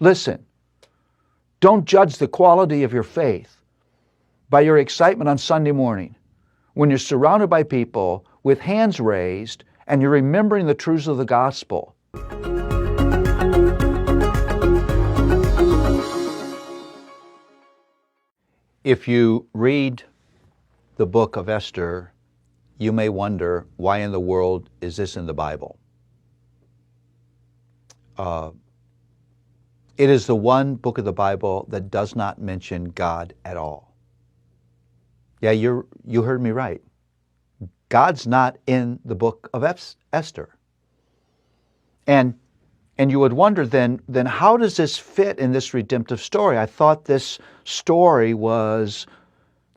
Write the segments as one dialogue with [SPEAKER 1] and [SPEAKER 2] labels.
[SPEAKER 1] Listen, don't judge the quality of your faith by your excitement on Sunday morning when you're surrounded by people with hands raised and you're remembering the truths of the gospel. If you read the book of Esther, you may wonder, why in the world is this in the Bible? It is the one book of the Bible that does not mention God at all. Yeah, you heard me right. God's not in the book of Esther. And you would wonder then how does this fit in this redemptive story? I thought this story was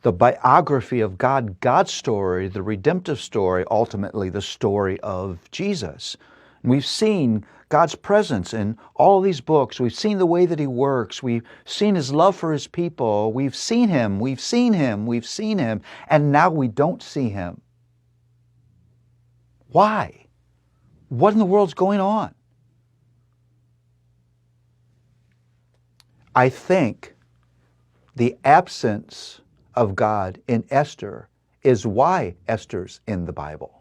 [SPEAKER 1] the biography of God, God's story, the redemptive story, ultimately the story of Jesus. And we've seen God's presence in all of these books. We've seen the way that He works. We've seen His love for His people. We've seen Him, and now we don't see Him. Why? What in the world's going on? I think the absence of God in Esther is why Esther's in the Bible.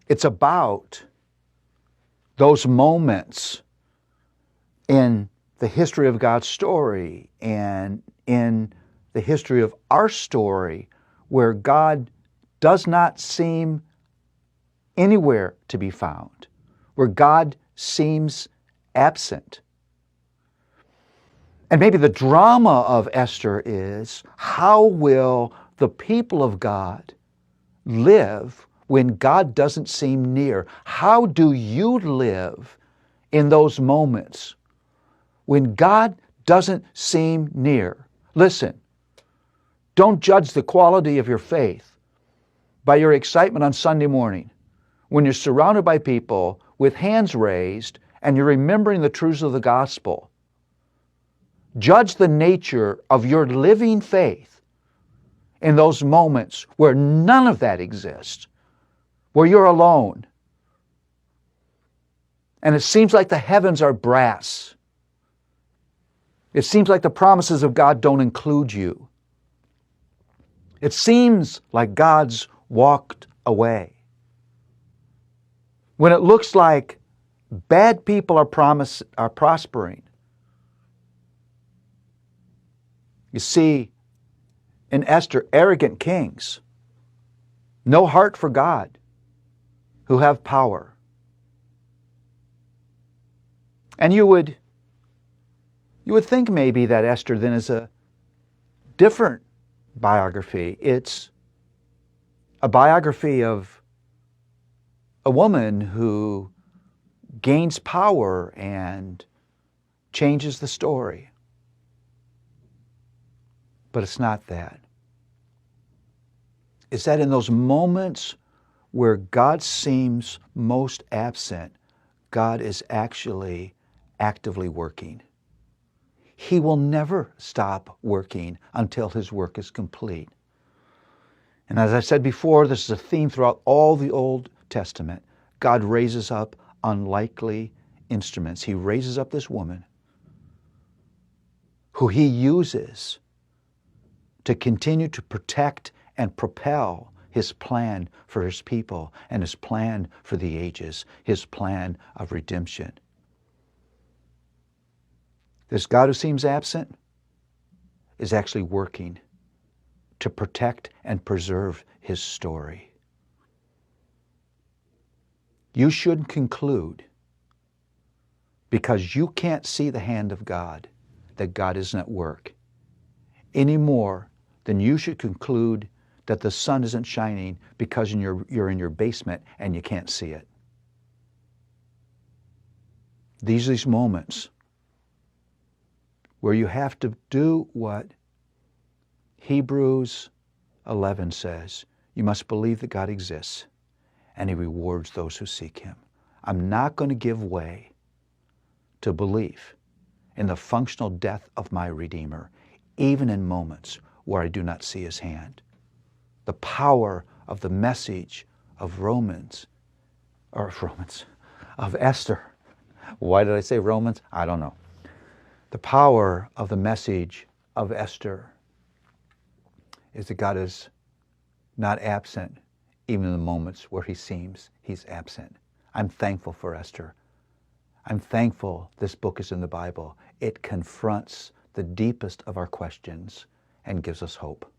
[SPEAKER 1] It's about those moments in the history of God's story and in the history of our story where God does not seem anywhere to be found, where God seems absent. And maybe the drama of Esther is, how will the people of God live when God doesn't seem near? How do you live in those moments when God doesn't seem near? Listen, don't judge the quality of your faith by your excitement on Sunday morning when you're surrounded by people with hands raised and you're remembering the truths of the gospel. Judge the nature of your living faith in those moments where none of that exists, where you're alone. And it seems like the heavens are brass. It seems like the promises of God don't include you. It seems like God's walked away. When it looks like bad people are prospering. You see, in Esther, arrogant kings, no heart for God, who have power. And you would think maybe that Esther then is a different biography. It's a biography of a woman who gains power and changes the story. But it's not that. It's that in those moments where God seems most absent, God is actually actively working. He will never stop working until His work is complete. And as I said before, this is a theme throughout all the Old Testament. God raises up unlikely instruments. He raises up this woman who He uses to continue to protect and propel His plan for His people and His plan for the ages, His plan of redemption. This God who seems absent is actually working to protect and preserve His story. You shouldn't conclude, because you can't see the hand of God, that God isn't at work, any more than you should conclude that the sun isn't shining because you're in your basement and you can't see it. These are these moments where you have to do what Hebrews 11 says. You must believe that God exists and He rewards those who seek Him. I'm not going to give way to belief in the functional death of my Redeemer, even in moments where I do not see His hand. The power of the message of Esther Why did I say Romans? I don't know. The power of the message of Esther is that God is not absent even in the moments where he seems he's absent. I'm thankful for Esther. I'm thankful this book is in the Bible. It confronts the deepest of our questions and gives us hope.